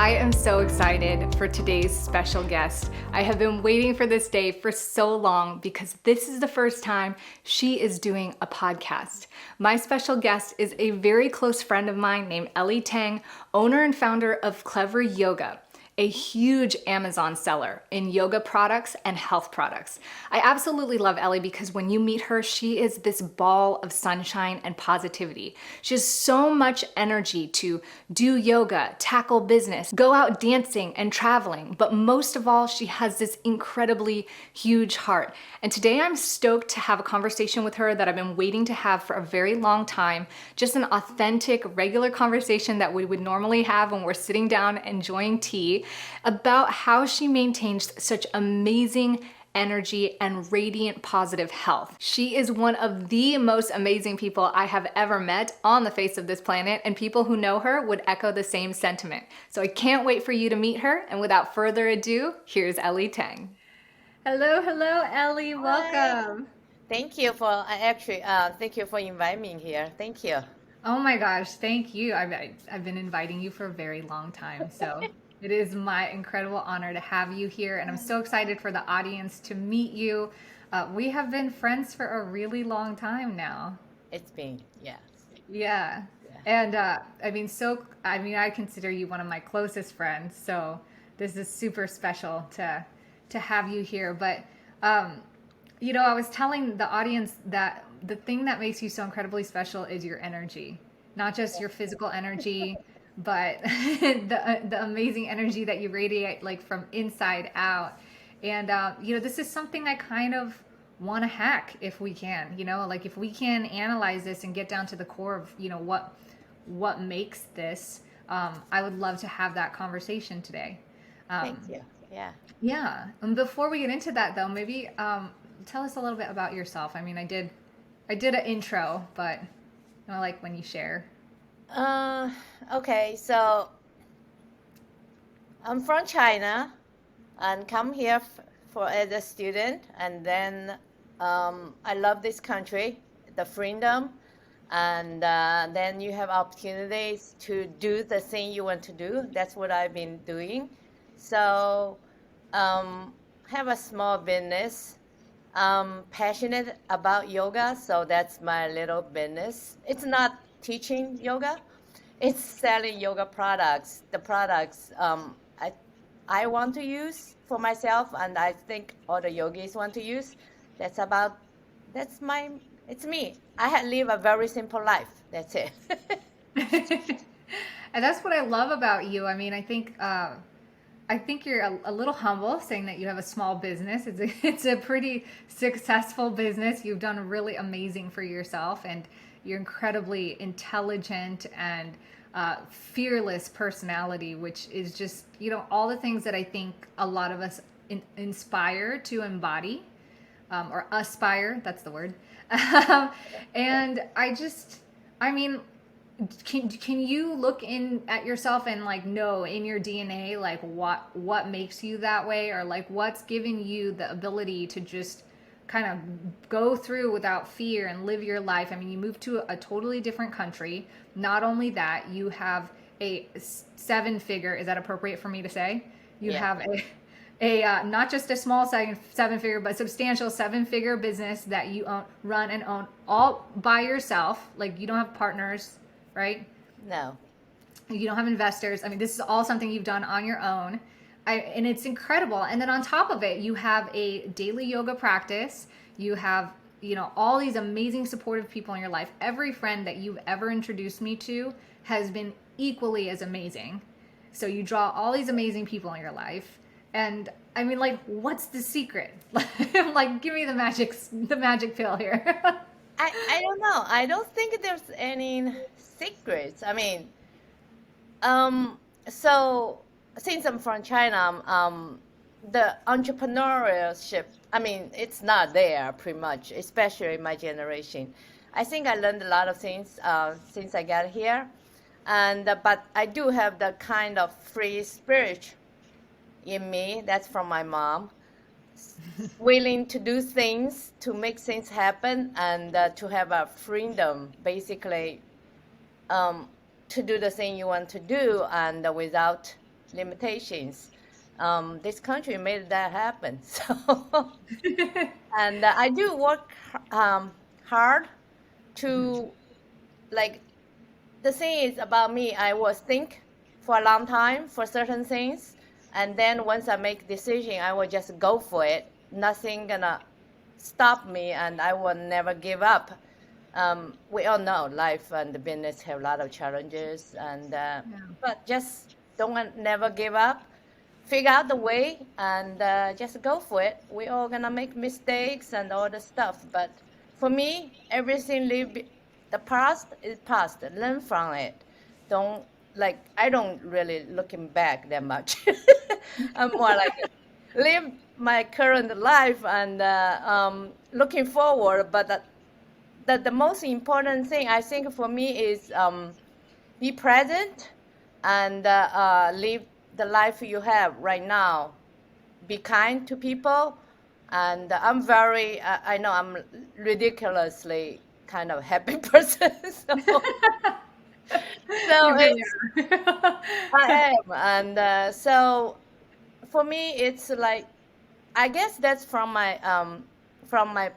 I am so excited for today's special guest. I have been waiting for this day for so long because this is the first time she is doing a podcast. My special guest is a very close friend of mine named Ellie Teng, owner and founder of Clever Yoga, a huge Amazon seller in yoga products and health products. I absolutely love Ellie because when you meet her, she is this ball of sunshine and positivity. She has so much energy to do yoga, tackle business, go out dancing and traveling, but most of all, she has this incredibly huge heart. And today I'm stoked to have a conversation with her that I've been waiting to have for a very long time, just an authentic, regular conversation that we would normally have when we're sitting down enjoying tea, about how she maintains such amazing energy and radiant positive health. She is one of the most amazing people I have ever met on the face of this planet, and people who know her would echo the same sentiment. So I can't wait for you to meet her, and without further ado, here's Ellie Teng. Hello, Ellie, welcome. Thank you for thank you for inviting me here. Thank you. Oh my gosh, thank you. I've been inviting you for a very long time, so it is my incredible honor to have you here, and I'm so excited for the audience to meet you. We have been friends for a really long time now. It's been, yes. Yeah. And I consider you one of my closest friends, so this is super special to have you here. But I was telling the audience that the thing that makes you so incredibly special is your energy, not just your physical energy, but the amazing energy that you radiate, like from inside out. And this is something I kind of want to hack if we can. Like if we can analyze this and get down to the core of what makes this. I would love to have that conversation today. Thank you. Yeah. And before we get into that, though, maybe tell us a little bit about yourself. I mean, I did an intro, but I like when you share. Okay, so I'm from China and come here for as a student, and then I love this country, the freedom, and then you have opportunities to do the thing you want to do. That's what I've been doing. So have a small business. I'm passionate about yoga, so that's my little business. It's not teaching yoga, it's selling yoga products. The products I want to use for myself, and I think all the yogis want to use. It's me. I live a very simple life. That's it. And that's what I love about you. I mean, I think you're a little humble, saying that you have a small business. It's a pretty successful business. You've done really amazing for yourself, and you're incredibly intelligent and fearless personality, which is just, all the things that I think a lot of us inspire to embody, or aspire, that's the word. And can you look in at yourself and know in your DNA what makes you that way, or what's giving you the ability to just kind of go through without fear and live your life? I mean, you moved to a totally different country. Not only that, you have a seven-figure, is that appropriate for me to say? You have a not just a small seven-figure, but substantial seven-figure business that you run and own all by yourself. Like, you don't have partners, right? No. You don't have investors. I mean, this is all something you've done on your own. And it's incredible. And then on top of it, you have a daily yoga practice. You have, all these amazing supportive people in your life. Every friend that you've ever introduced me to has been equally as amazing. So you draw all these amazing people in your life. And I mean, what's the secret? Give me the magic pill here. I don't know. I don't think there's any secrets. I mean, so since I'm from China, the entrepreneurship, I mean, it's not there pretty much, especially my generation. I think I learned a lot of things since I got here, and but I do have the kind of free spirit in me. That's from my mom, willing to do things, to make things happen, and to have a freedom, basically, to do the thing you want to do, and without limitations. This country made that happen. So, and I do work hard to like the thing is about me, I was think for a long time for certain things, and then once I make decision, I will just go for it. Nothing gonna stop me, and I will never give up. We all know life and the business have a lot of challenges, and but just never give up. Figure out the way and just go for it. We all gonna make mistakes and all the stuff, but for me, everything the past is past. Learn from it. Don't I don't really looking back that much. I'm more like live my current life and looking forward. But the most important thing I think for me is be present and live the life you have right now. Be kind to people. And I'm very, I know I'm ridiculously kind of happy person. So You really it's, are. I am. And so for me, it's like, I guess that's from my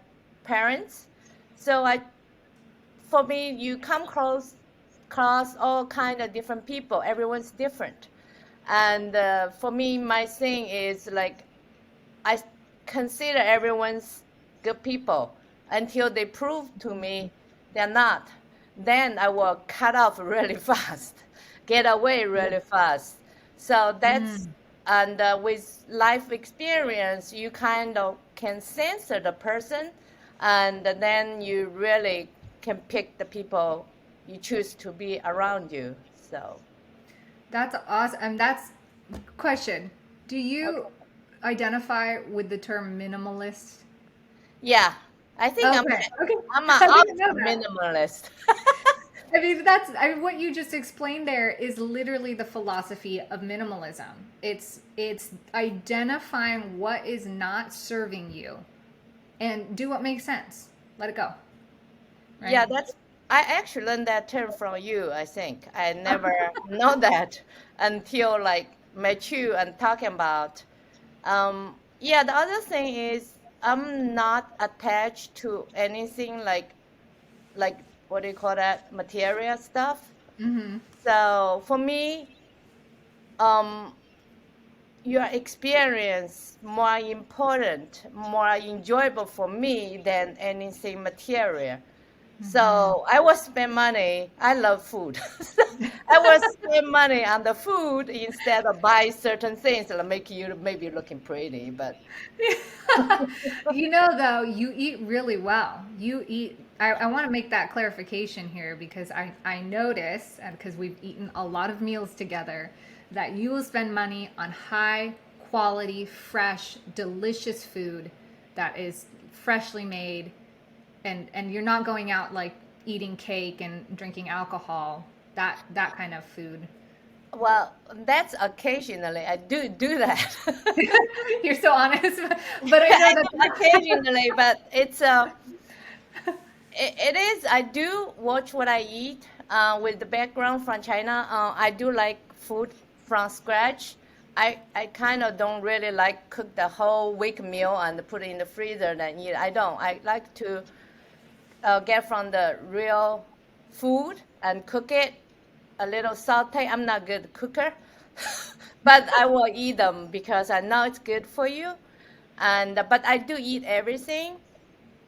parents. So for me, you come across all kind of different people. Everyone's different. And for me, my thing is like, I consider everyone's good people until they prove to me they're not. Then I will cut off really fast, get away really fast. So that's, and with life experience, you kind of can censor the person, and then you really can pick the people you choose to be around you. So, That's awesome. And that's question. Do you okay. identify with the term minimalist? Yeah, I think Okay. Okay. I'm an I didn't know ultra that. minimalist. I mean, what you just explained there is literally the philosophy of minimalism. It's identifying what is not serving you and do what makes sense. Let it go. Yeah, Right? I actually learned that term from you, I think. I never know that until like met you and talking about. Yeah, the other thing is I'm not attached to anything like what do you call that? Material stuff. Mm-hmm. So for me, um, your experience more important, more enjoyable for me than anything material. Mm-hmm. So I will spend money. I love food. I will spend money on the food instead of buy certain things that make you maybe looking pretty. But You know, though, you eat really well. You eat. I want to make that clarification here because I notice, and because we've eaten a lot of meals together, that you will spend money on high quality, fresh, delicious food that is freshly made, and you're not going out like eating cake and drinking alcohol. That kind of food. well, that's occasionally I do that. You're so honest, but I know I that. do occasionally, but it is. I do watch what I eat. With the background from China, I do like food from scratch. I kind of don't really like cook the whole week meal and put it in the freezer and eat. I don't. I like to get from the real food and cook it. A little saute. I'm not good cooker, but I will eat them because I know it's good for you. And but I do eat everything.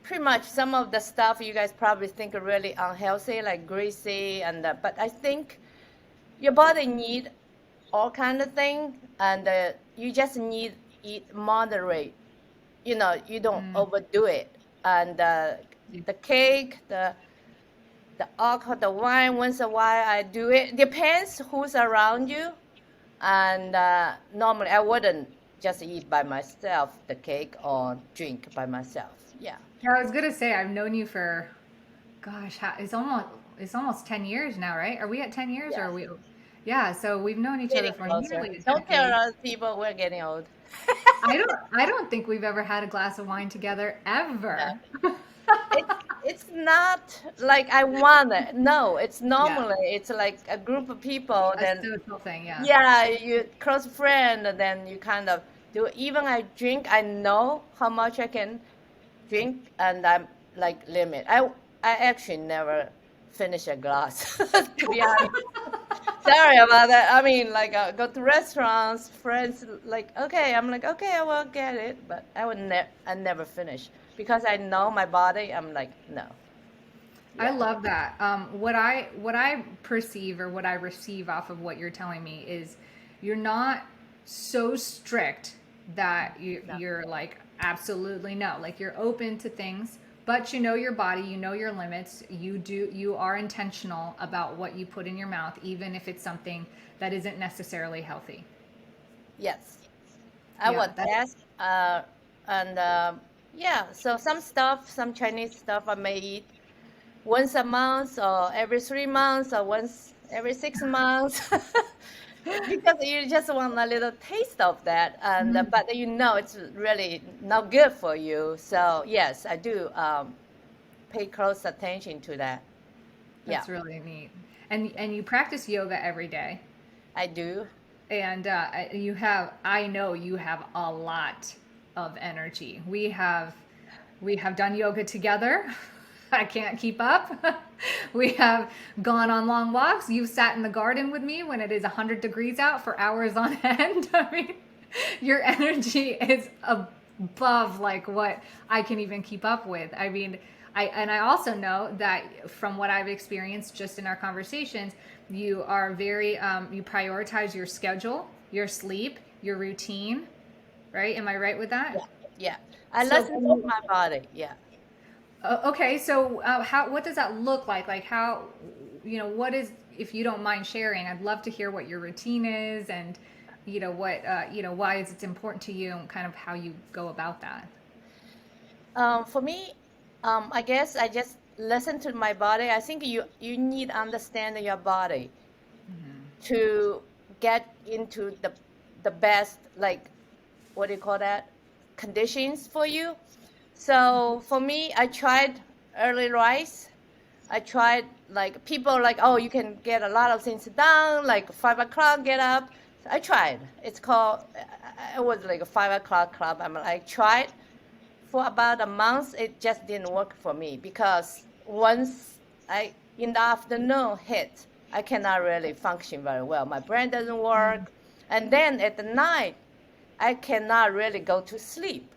Pretty much some of the stuff you guys probably think are really unhealthy, like greasy, and but I think your body need all kind of thing, and you just need eat moderate. You know, you don't Mm. overdo it. And the cake, the alcohol, the wine, once a while I do it. Depends who's around you. And normally I wouldn't just eat by myself the cake or drink by myself. Yeah. Yeah, I was gonna say I've known you for, gosh, it's almost 10 years now, right? Are we at 10 years or Yeah. are we? Yeah, so we've known each other Getting for closer. nearly a Don't tell decade. other people we're getting old. I don't think we've ever had a glass of wine together Yeah. ever. It's it's not like I want it. No, it's Yeah, normally it's like a group of people. a Then social thing. Yeah. yeah, you close friend. And then you kind of do. Even I drink, I know how much I can drink, and I'm like limit. I actually never finish a glass. To be honest, sorry about that. I mean, like go to restaurants, friends like okay, I'm like okay, I will get it, but I never finish because I know my body. I'm like no. I Yeah. love that. What I perceive or what I receive off of what you're telling me is you're not so strict that No. you're like absolutely no. Like you're open to things, but you know your body, you know your limits. You are intentional about what you put in your mouth, even if it's something that isn't necessarily healthy. Yes. I Yeah, would that's test. And yeah. So some stuff, some Chinese stuff, I may eat once a month, or every 3 months, or once every 6 months. Because you just want a little taste of that, and but you know it's really not good for you. So yes, I do pay close attention to that. Yeah, that's really neat. And you practice yoga every day. I do. And you have, I know you have a lot of energy. We have done yoga together. I can't keep up. We have gone on long walks. You've sat in the garden with me when it is 100 degrees out for hours on end. I mean, your energy is above like what I can even keep up with. I mean, I also know that from what I've experienced just in our conversations, you are very you prioritize your schedule, your sleep, your routine, right? Am I right with that? Yeah, yeah. I So listen to my body. Yeah. okay, so how what does that look like? Like how what is, if you don't mind sharing, I'd love to hear what your routine is and what why is it important to you and kind of how you go about that. For me, I guess I just listen to my body. I think you need to understand your body to get into the best, like what do you call that, conditions for you. So for me, I tried early rise. I tried like people like, oh, you can get a lot of things done, like 5 o'clock, get up. So I tried. It's called, it was like a 5 o'clock club. I'm like, tried for about a month. It just didn't work for me because once I, in the afternoon hit, I cannot really function very well. My brain doesn't work. And then at the night, I cannot really go to sleep.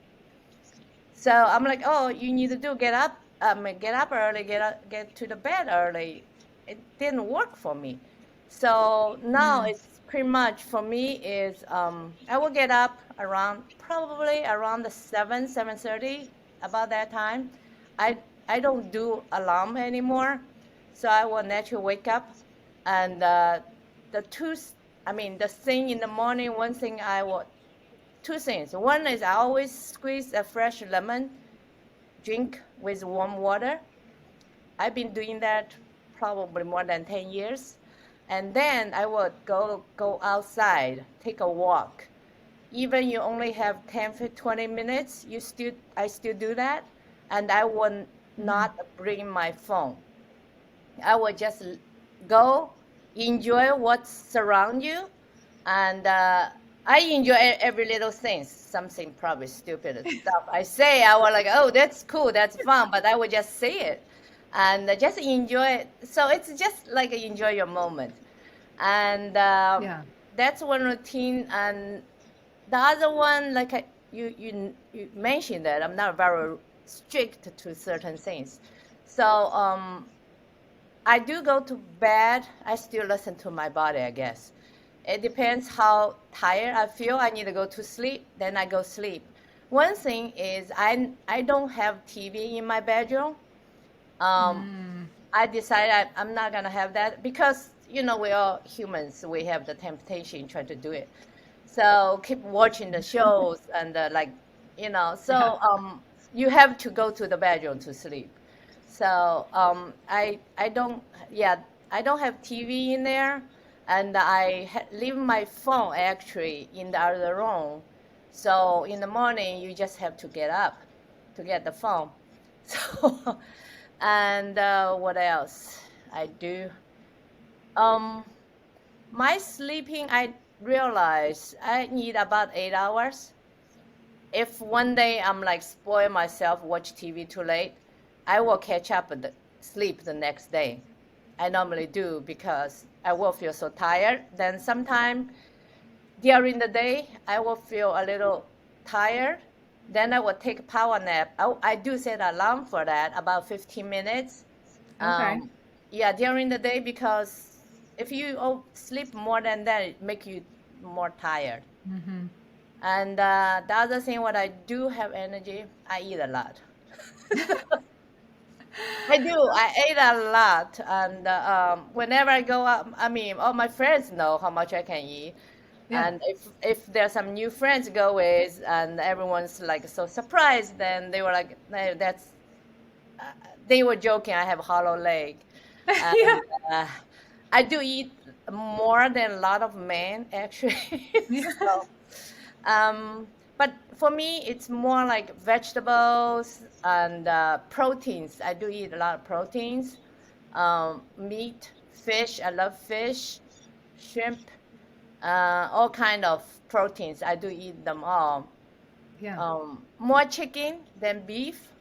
So I'm like, oh, you need to do get up early, get to the bed early. It didn't work for me. So now it's pretty much for me is I will get up around probably around the 7:30 about that time. I I don't do alarm anymore, so I will naturally wake up, and the two I mean the thing in the morning. One thing I will two things. One is I always squeeze a fresh lemon, drink with warm water. I've been doing that probably more than 10 years. And then I would go outside, take a walk. Even you only have 10 to 20 minutes, I still do that. And I would not bring my phone. I would just go enjoy what's surround you, and I enjoy every little thing. Something probably stupid stuff I say, I was like, oh, that's cool, that's fun, but I would just say it and just enjoy it. So it's just like enjoy your moment, and Yeah. that's one routine. And the other one, like you mentioned that I'm not very strict to certain things, so I do go to bed. I still listen to my body, I guess. It depends how tired I feel. I need to go to sleep, then I go sleep. One thing is I don't have TV in my bedroom. Um, I decided I'm not gonna have that because we're all humans. We have the temptation trying to do it. So keep watching the shows and Yeah. So you have to go to the bedroom to sleep. So I don't, yeah, I don't have TV in there, and leave my phone actually in the other room. So in the morning you just have to get up to get the phone. So And what else I do? Um, my sleeping, I realize I need about 8 hours. If one day I'm like spoil myself, watch TV too late, I will catch up with the sleep the next day. I normally do because I will feel so tired. Then sometime during the day, I will feel a little tired. Then I will take a power nap. I do set alarm for that, about 15 minutes. Okay. Um, yeah, during the day because if you sleep more than that, it make you more tired. Mm-hmm. And the other thing, what I do have energy, I eat a lot. I do. I ate a lot, and whenever I go out, I mean, all my friends know how much I can eat. Yeah. And if there's some new friends go with, and everyone's like so surprised, then they were like, "No, that's." Uh, they were joking. I have a hollow leg, Yeah. and I do eat more than a lot of men actually. Yeah. So, but for me, it's more like vegetables and proteins. I do eat a lot of proteins, meat, fish. I love fish, shrimp, all kind of proteins. I do eat them all. Yeah. More chicken than beef.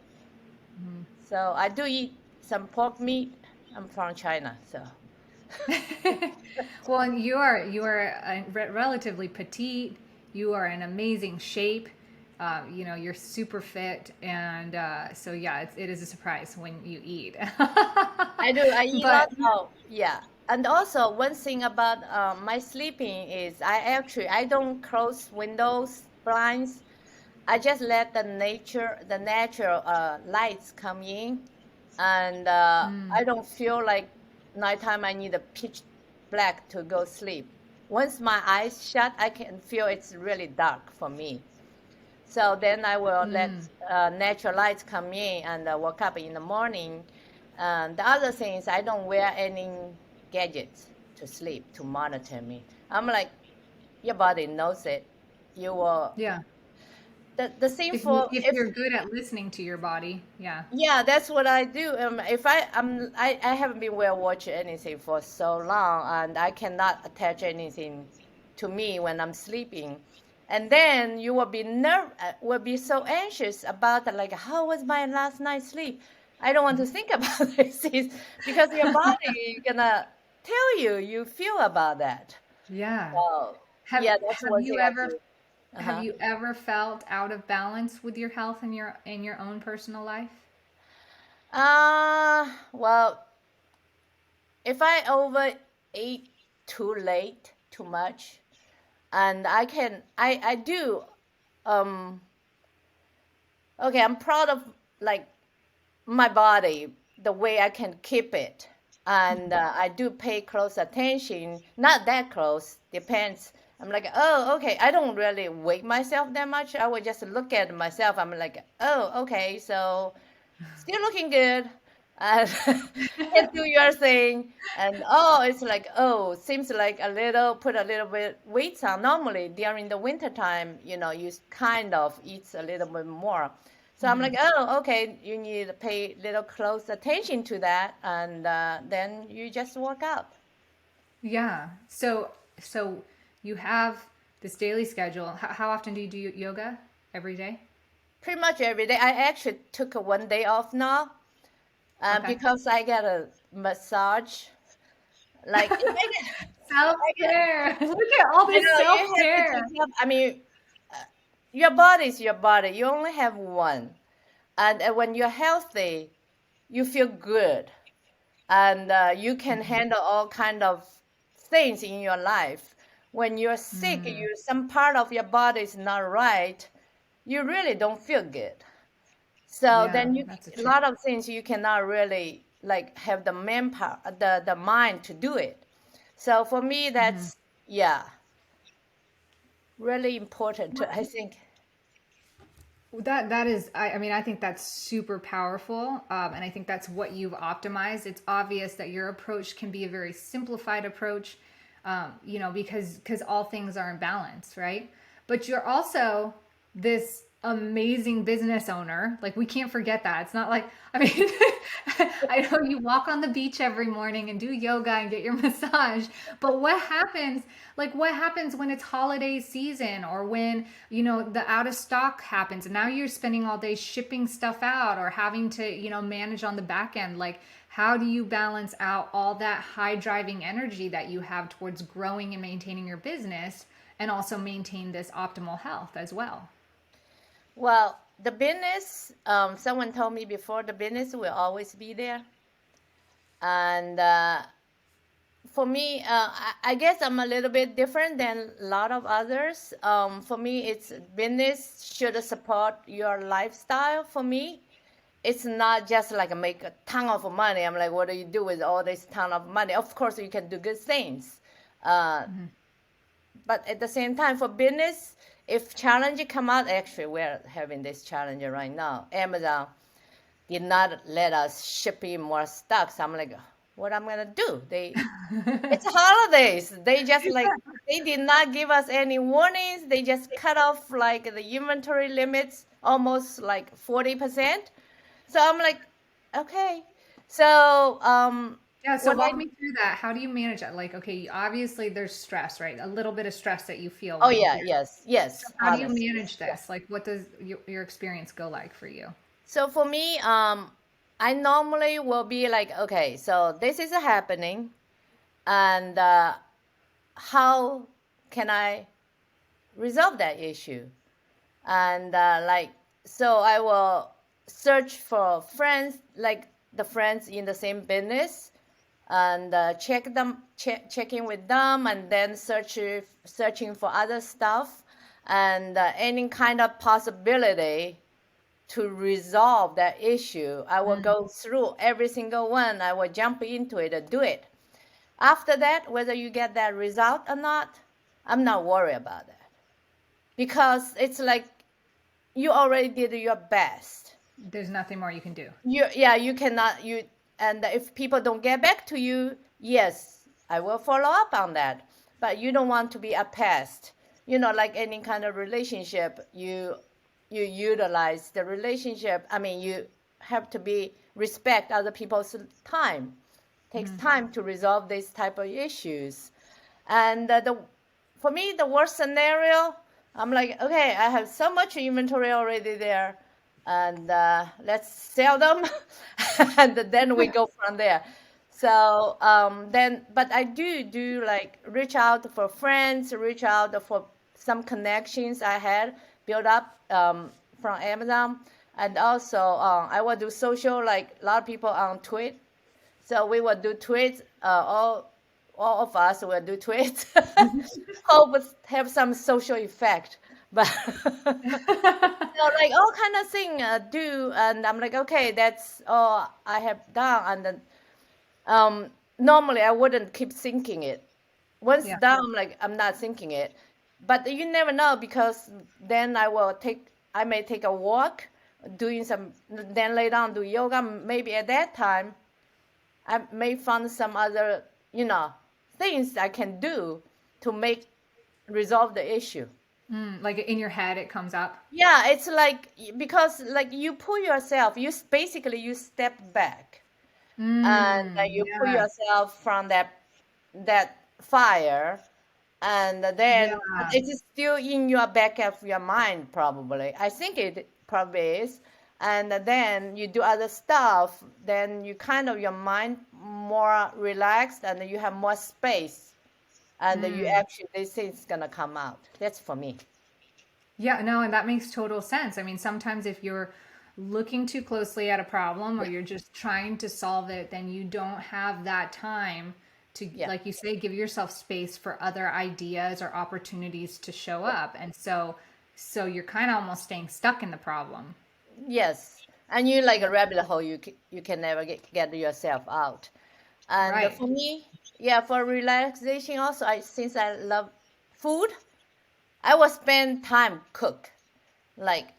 Mm-hmm. So I do eat some pork meat. I'm from China, so Well, and you are relatively petite. You are in amazing shape. You're super fit, and so yeah, it is a surprise when you eat. I do. I eat But lots of, yeah. And also one thing about my sleeping is I don't close windows, blinds. I just let the natural lights come in, and I don't feel like nighttime I need a pitch black to go sleep. Once my eyes shut, I can feel it's really dark for me. So then I will let natural lights come in and wake up in the morning. And the other thing is I don't wear any gadgets to sleep to monitor me. I'm like, your body knows it. You will. yeah, The same if if you're good at listening to your body, yeah, yeah, that's what I do. If I haven't been wear watch anything for so long, and I cannot attach anything to me when I'm sleeping, and then you will be so anxious about like how was my last night's sleep. I don't want to think about these things because your body gonna tell you you feel about that. yeah. So Have yeah, that's have one you thing I ever do. have Uh-huh. you ever felt out of balance with your health in your own personal life? Well, if I overeat too late, too much, and I do, um, okay, I'm proud of like my body, the way I can keep it. And I do pay close attention, not that close, depends. I'm like, oh, okay, I don't really weigh myself that much. I would just look at myself. I'm like, oh, okay, so still looking good. And can do your thing. And oh, it's like, oh, seems like put a little bit weight on. Normally during the winter time, you kind of eat a little bit more. So I'm like, oh, okay, you need to pay little close attention to that. And then you just work out. Yeah. So you have this daily schedule. How often do you do yoga? Every day? Pretty much every day. I actually took a 1 day off now Okay. because I got a massage. Like, if I get, Self-care. Look at all I this know you have to self-care. take up. I mean, uh, your body is your body. You only have one, and when you're healthy, you feel good, and you can handle all kind of things in your life. When you're sick, some part of your body is not right. You really don't feel good. So Yeah, then that's a a true. lot of things you cannot really like have the manpower, the mind to do it. So for me, that's yeah, really important. I think. That is, I mean, I think that's super powerful, and I think that's what you've optimized. It's obvious that your approach can be a very simplified approach, because all things are in balance, right? But you're also this amazing business owner. Like we can't forget that. It's not like, I mean, I know you walk on the beach every morning and do yoga and get your massage, but what happens, like what happens when it's holiday season or when, the out of stock happens and now you're spending all day shipping stuff out or having to, manage on the back end. Like how do you balance out all that high driving energy that you have towards growing and maintaining your business and also maintain this optimal health as well? Well, the business, someone told me before, the business will always be there. And for me, I guess I'm a little bit different than a lot of others. For me, it's business should support your lifestyle. For me, it's not just like make a ton of money. I'm like, what do you do with all this ton of money? Of course, you can do good things. Uh, but at the same time, for business, if challenge come out, actually, we're having this challenge right now. Amazon did not let us ship in more stuff. So I'm like, what I'm gonna do? It's holidays. They just like they did not give us any warnings. They just cut off like the inventory limits almost like 40%. So I'm like, okay. So Yeah, so what I walk me through that. How do you manage that? Like, okay, obviously there's stress, right? A little bit of stress that you feel oh when you yeah, hear. So yes, how do you honestly. manage this? Like, what does your experience go like for you? So for me, I normally will be like, okay, so this is happening, and how can I resolve that issue? And like, so I will search for friends, like the friends in the same business, and checking with them, and then searching for other stuff, and any kind of possibility to resolve that issue. I will Mm, go through every single one. I will jump into it and do it. After that, whether you get that result or not, I'm not worried about that because it's like you already did your best. there's nothing more you can do. You cannot you and if people don't get back to you, yes, I will follow up on that. But you don't want to be a pest. Like any kind of relationship, you utilize the relationship. I mean, you have to be respect other people's time. Takes Mm. time to resolve these type of issues. And the for me, the worst scenario, I'm like, okay, I have so much inventory already there, and let's sell them, and then we go from there. So then, but I do like reach out for friends, reach out for some connections I had built up from Amazon, and also I will do social like a lot of people on Twitter. So we will do tweets. All of us will do tweets. Hope it have some social effect. But like all kind of thing do, and I'm like, okay, that's all I have done. And then normally I wouldn't keep thinking it. Once Yeah. done, I'm like, I'm not thinking it. But you never know because then I may take a walk, doing some, then lay down do yoga. Maybe at that time I may find some other, things I can do to make resolve the issue. Like in your head, it comes up. Yeah, it's like because like you pull yourself, basically you step back and you pull Yeah. yourself from that fire, and Yeah. then but it is still in your back of your mind probably. I think it probably is. And then you do other stuff, then you kind of your mind more relaxed and you have more space and you Mm. actually this thing's gonna come out. That's for me. Yeah, no, and that makes total sense. I mean, sometimes if you're looking too closely at a problem or Yeah, you're just trying to solve it, then you don't have that time to, yeah, like you say, give yourself space for other ideas or opportunities to show yeah. up. And so you're kind of almost staying stuck in the problem. Yes, and you like a rabbit hole. You can never get yourself out. And Right. for me, yeah, for relaxation also, since I love food, I will spend time cook. Like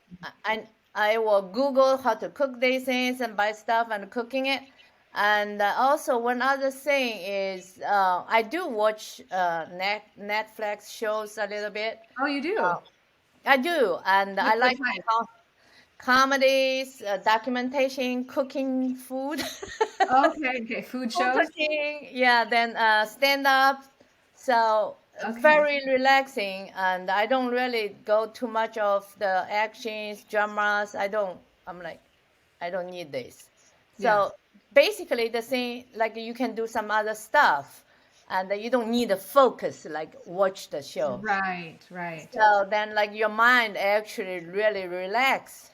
I will Google how to cook these things and buy stuff and cooking it. And also one other thing is I do watch Netflix shows a little bit. Oh, you Uh, do? I do, and I What like type? comedies, documentation, cooking food, Okay, okay. Food home shows? cooking. Yeah, then stand up. So Okay. very relaxing, and I don't really go too much of the actions, dramas. I don't. I'm like, I don't need this. Yeah. So basically, the thing like you can do some other stuff, and you don't need a focus like watch the show. Right, right. So then, like your mind actually really relax,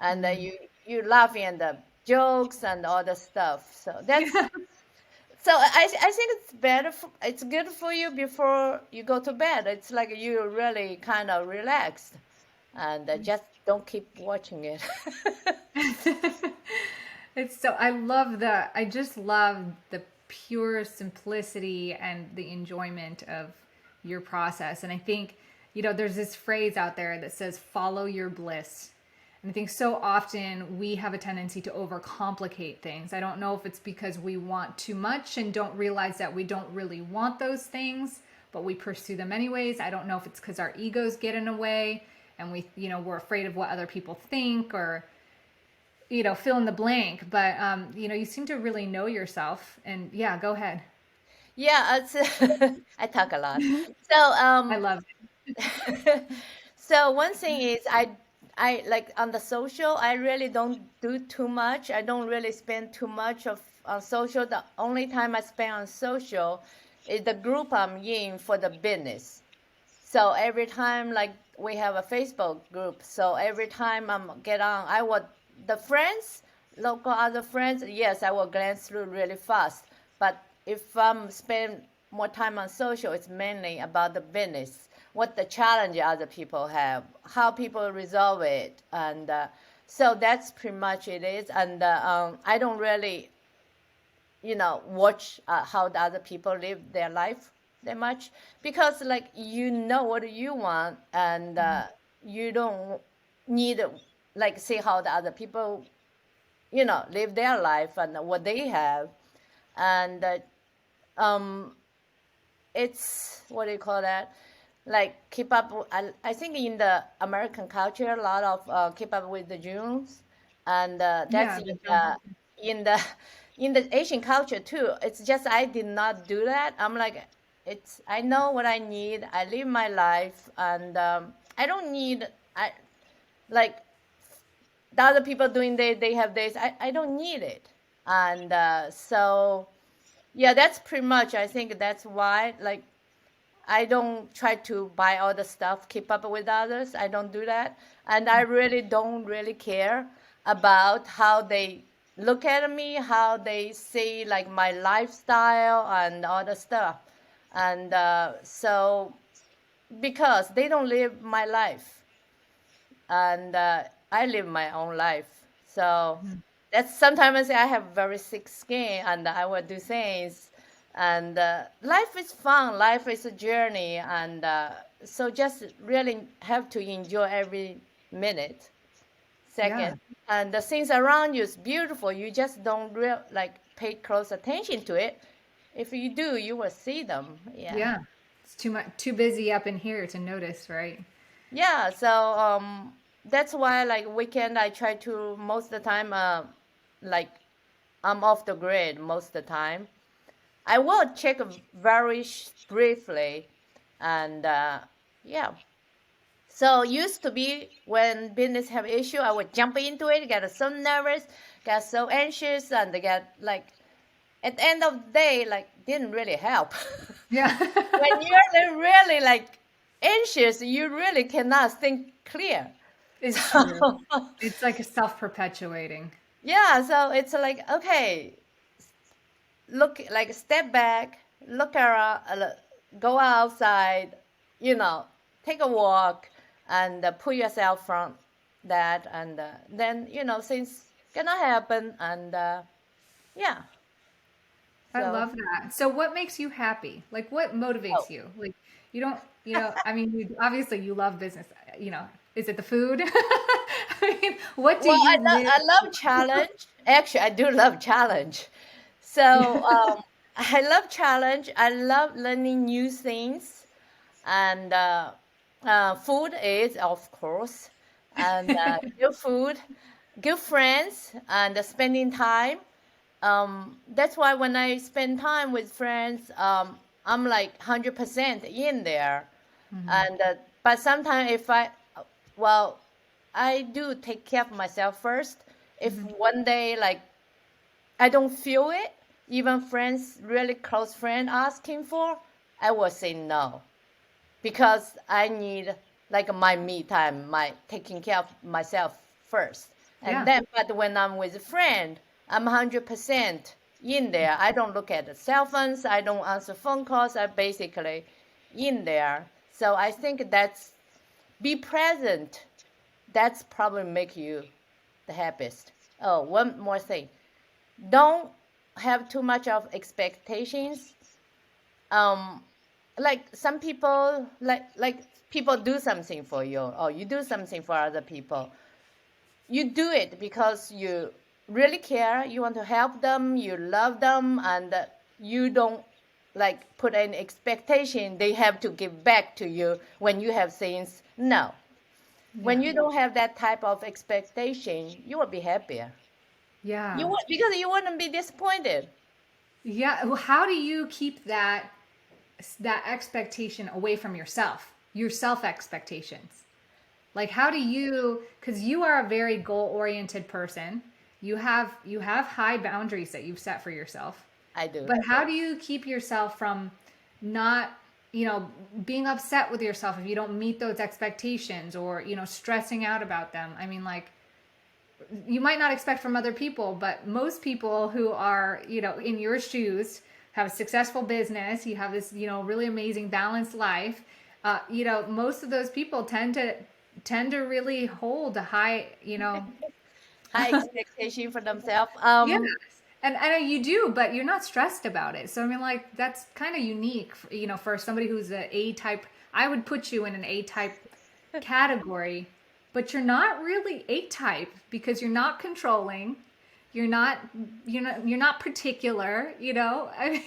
and Mm. you laughing at the jokes and all the stuff. So Yeah. that's I think it's better. It's good for you before you go to bed. It's like you really kind of relaxed, and just don't keep watching it. It's so I just love the pure simplicity and the enjoyment of your process. And I think, there's this phrase out there that says follow your bliss. And I think so often we have a tendency to overcomplicate things. I don't know if it's because we want too much and don't realize that we don't really want those things, but we pursue them anyways. I don't know if it's because our egos get in the way and we're afraid of what other people think, or fill in the blank. But you seem to really know yourself. And yeah, go ahead. Yeah, it's, I talk a lot. So I love so one thing is I like on the social, I really don't do too much. I don't really spend too much of on social. The only time I spend on social is the group I'm in for the business. So every time like we have a Facebook group, so every time I'm get on, I would the friends, local other friends, yes, I will glance through really fast. But if I'm spend more time on social, it's mainly about the business, what the challenge other people have, how people resolve it, and so that's pretty much it is. And I don't really watch how the other people live their life that much, because like what you want, and you don't need like see how the other people live their life and what they have. And it's what do you call that, like keep up I think in the American culture a lot of keep up with the Jones, and that's Yeah, the Joneses. in the in the Asian culture too. It's just I did not do that. I'm like, it's I know what I need. I live my life, and I don't need I like the other people doing they have this. I don't need it. And so yeah, that's pretty much, I think that's why like I don't try to buy all the stuff, keep up with others. I don't do that. And I really don't really care about how they look at me, how they see like my lifestyle and all the stuff. And so because they don't live my life, and I live my own life. So that's sometimes I say I have very thick skin, and I will do things. And life is fun. Life is a journey, and so just really have to enjoy every minute, Yeah, second. And the things around you is beautiful. You just don't like pay close attention to it. If you do, you will see them. Yeah. yeah. It's too busy up in here to notice, right? Yeah, so that's why like weekend I try to most of the time like I'm off the grid most of the time. I will check very briefly, and yeah. So used to be when business have issue, I would jump into it, get so nervous, get so anxious, and get like at the end of the day like didn't really help. Yeah. When you're really like anxious, you really cannot think clear. It's So true. It's like a self-perpetuating. yeah, so it's like okay, look like step back, look around, go outside, you know, take a walk, and pull yourself from that, and then things gonna happen, and yeah. I So love that. So what makes you happy? Like what oh, motivates you? Like you don't, I mean, obviously you love business, is it the food? I mean, what do well, you live I love challenge. Actually, I do love challenge. So I love challenge. I love learning new things, and Food is, of course, and good food, good friends, and spending time. That's why when I spend time with friends, I'm like 100% in there. And but sometimes if well, I do take care of myself first. If one day like I don't feel it, even friends, really close friend asking for, I will say no because I need like my me time, my taking care of myself first. And Yeah. then, but when I'm with a friend, I'm 100% in there. I don't look at the cell phones. I don't answer phone calls. I basically in there. So I think that's be present. That's probably make you the happiest. Oh, one more thing. Don't have too much of expectations. Um, like some people like people do something for you or you do something for other people, you do it because you really care, you want to help them, you love them, and you don't like put an expectation they have to give back to you when you have things. No, when Yeah. you don't have that type of expectation, you will be happier. You Yeah. would, because you wouldn't be disappointed. Yeah. Well, how do you keep that expectation away from yourself? Your self expectations. Like how do you, cuz you are a very goal-oriented person. You have high boundaries that you've set for yourself. I do. But how do you keep yourself from not, being upset with yourself if you don't meet those expectations or, stressing out about them? I mean, like, you might not expect from other people, but most people who are, in your shoes have a successful business, you have this, really amazing balanced life. Most of those people tend to really hold a high, High expectation for themselves. yes. And you do, but you're not stressed about it. So I mean, like that's kind of unique, for somebody who's a A type. I would put you in an A type category, but you're not really A type because you're not controlling. You're not, you're not particular. I mean,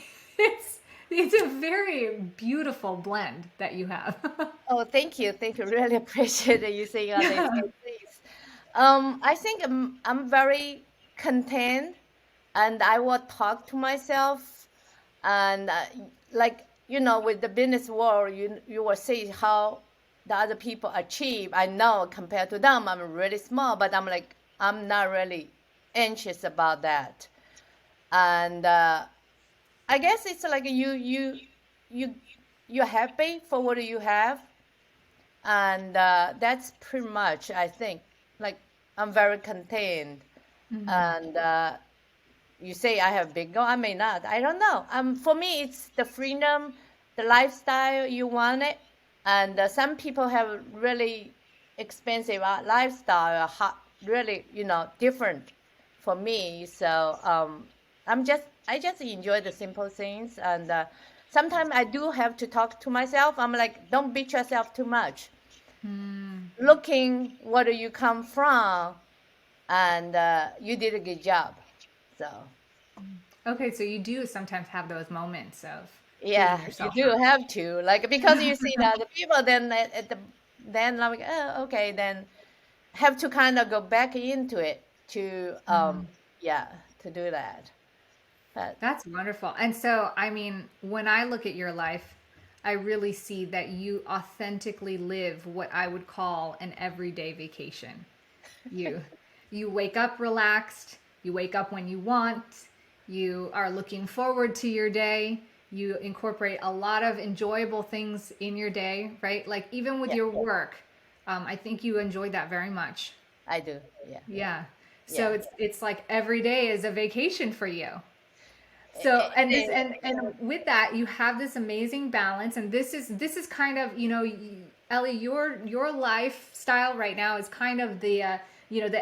it's a very beautiful blend that you have. Oh, thank you. Thank you. Really appreciate that you saying all these Yeah. good things. I think I'm very content and I will talk to myself and like, with the business world, you will see how the other people achieve. I know compared to them, I'm really small, but I'm like, I'm not really anxious about that. And I guess it's like you, you're happy for what you have, and that's pretty much I think like I'm very content. And you say I have big goal, I may not, I don't know. For me it's the freedom, the lifestyle you want it. And some people have really expensive lifestyle, really different for me. So I just enjoy the simple things. And sometimes I do have to talk to myself. I'm like, don't beat yourself too much, looking where you come from, and you did a good job. So Okay, so you do sometimes have those moments of beating yeah, you yourself do up. have to, like, because you see the other people, then then I'm like, oh, okay, then have to kind of go back into it to yeah, to do that. But That's wonderful. And so, I mean, when I look at your life, I really see that you authentically live what I would call an everyday vacation. You you wake up relaxed, you wake up when you want, you are looking forward to your day, you incorporate a lot of enjoyable things in your day, right? Like even with yeah, your work, I think you enjoy that very much. I do. Yeah, Yeah. So yeah. it's like every day is a vacation for you. So It and this is. and with that you have this amazing balance, and this is kind of, Ellie, your lifestyle right now is kind of the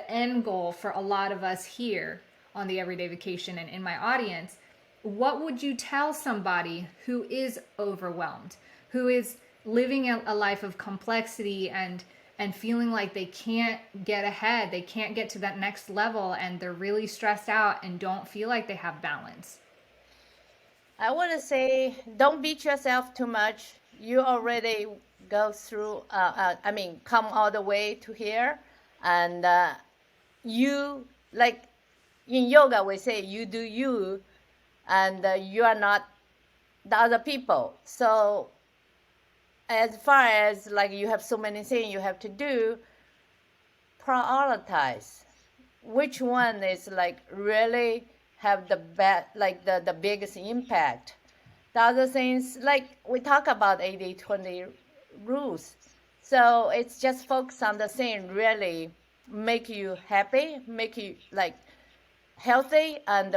end goal for a lot of us here on the Everyday Vacation and in my audience. What would you tell somebody who is overwhelmed, who is living a life of complexity and feeling like they can't get ahead, they can't get to that next level, and they're really stressed out and don't feel like they have balance? I would say don't beat yourself too much. You already go through, come all the way to here. And you, like in yoga, we say you do you, and you are not the other people. So, as far as like you have so many things you have to do, prioritize which one is like really have the like the biggest impact. The other things, like we talk about 80-20 rules. So it's just focus on the thing really make you happy, make you like healthy. And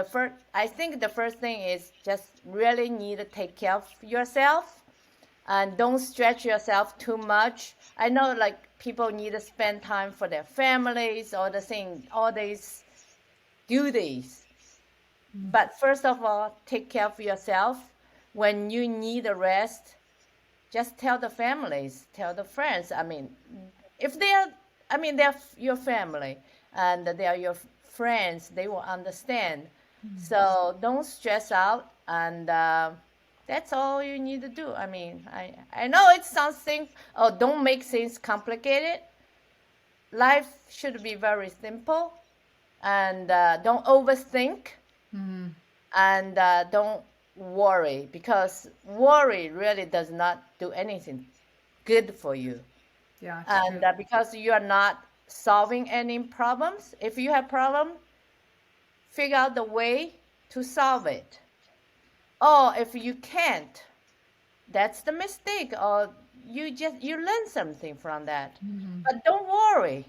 I think the first thing is just really need to take care of yourself and don't stretch yourself too much. I know like people need to spend time for their families, all the thing, all these duties. But first of all, take care of yourself. When you need a rest, just tell the families, tell the friends. I mean, if they're your family and they are your friends, they will understand. So don't stress out, and that's all you need to do. I mean, I know it sounds simple. Oh, don't make things complicated. Life should be very simple, and don't overthink, and don't worry, because worry really does not do anything good for you. Yeah, it's And true. because you are not solving any problems, if you have problem, figure out the way to solve it. Or if you can't, that's the mistake, or you learn something from that. But don't worry.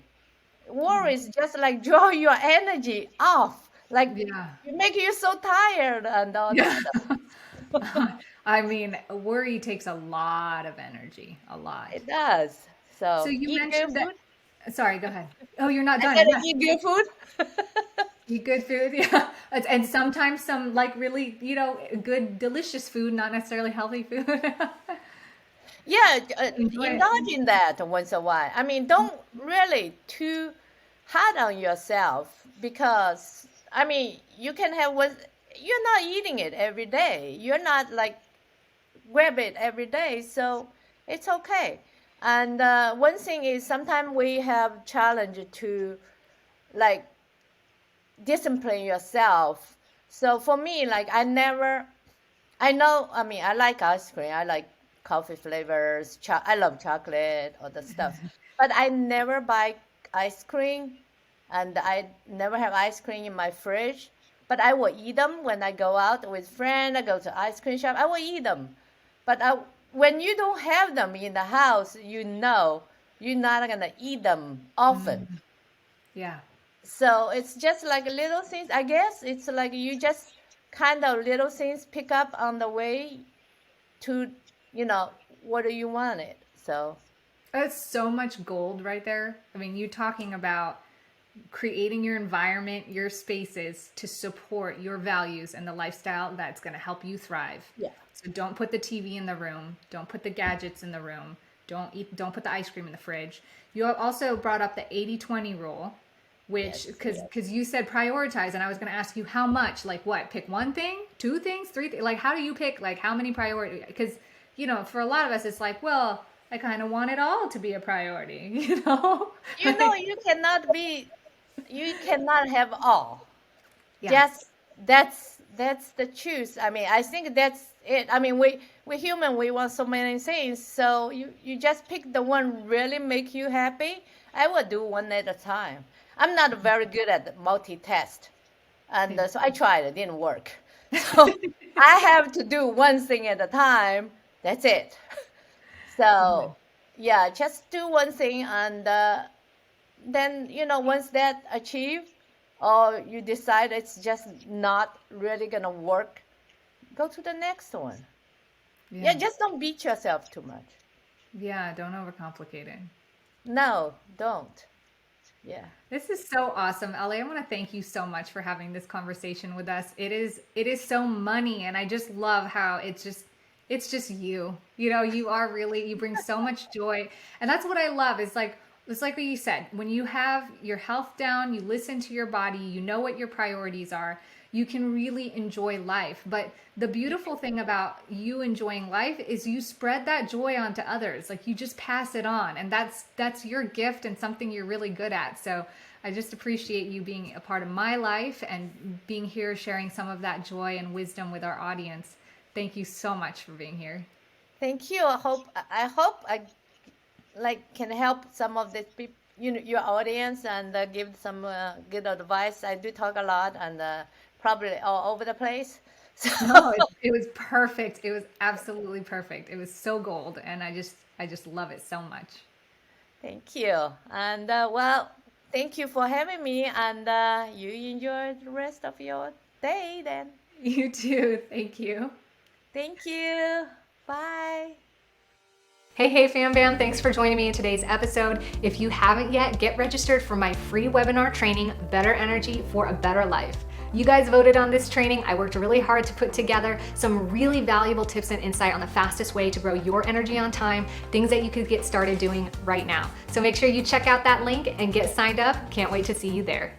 Worry is just like draw your energy off, like Yeah. it make you so tired and all the Yeah. stuff. I mean, worry takes a lot of energy, a lot. It does. So So you eat good mentioned that. food. Sorry, go ahead. Oh, you're not I done. said Yeah. eat good food. Eat good food. Yeah. And sometimes some like really, good, delicious food, not necessarily healthy food. Yeah, Enjoy it. indulge in that once a while. I mean, don't really too hard on yourself, because I mean, you can have one. You're not eating it every day. You're not like grab it every day, so it's okay. And one thing is sometimes we have challenge to like discipline yourself. So for me, like I know, I mean, I like ice cream. I like coffee flavors. I love chocolate, all the stuff. But I never buy ice cream, and I never have ice cream in my fridge. But I will eat them when I go out with friends. I go to ice cream shop. I will eat them. But when you don't have them in the house, you know you're not gonna eat them often. Yeah. So it's just like little things. I guess it's like you just kind of little things pick up on the way to, you know, what do you want it. So That's so much gold right there. I mean, you talking about creating your environment, your spaces to support your values and the lifestyle that's going to help you thrive. yeah, So don't put the TV in the room, don't put the gadgets in the room, don't put the ice cream in the fridge. You also brought up the 80-20 rule, which yes, because you said prioritize, and I was going to ask you how much, like what, pick one thing, two things, three things, like how do you pick, like how many priority, because for a lot of us it's like, well, I kind of want it all to be a priority, you know, like, you cannot have all. yeah. Just that's the truth. I mean, I think that's it. I mean, we human, we want so many things. So you just pick the one really make you happy. I will do one at a time. I'm not very good at multitask, and so I tried. It didn't work. So I have to do one thing at a time. That's it. Yeah. So yeah, just do one thing, and then once that achieved, or you decide it's just not really gonna work, go to the next one. Yeah, Yeah. just don't beat yourself too much. Yeah, don't overcomplicate it. No, don't. Yeah. This is so awesome, Ellie. I want to thank you so much for having this conversation with us. It is so money, and I just love how it's just you. You are really, you bring so much joy. And that's what I love. It's like what you said. When you have your health down, you listen to your body, you know what your priorities are. you can really enjoy life. But the beautiful thing about you enjoying life is you spread that joy onto others. Like you just pass it on, and that's your gift and something you're really good at. So I just appreciate you being a part of my life and being here sharing some of that joy and wisdom with our audience. Thank you so much for being here. Thank you. I hope I like can help some of the people, your audience, and give some good advice. I do talk a lot and probably all over the place. So No, it was perfect. It was absolutely perfect. It was so gold, and I just love it so much. thank you. And well, thank you for having me. And you enjoy the rest of your day then. You too. Thank you. Thank you. Bye. Hey, hey, fam bam, thanks for joining me in today's episode. If you haven't yet, get registered for my free webinar training, Better Energy for a Better Life. You guys voted on this training. I worked really hard to put together some really valuable tips and insight on the fastest way to grow your energy on time, things that you could get started doing right now. So make sure you check out that link and get signed up. Can't wait to see you there.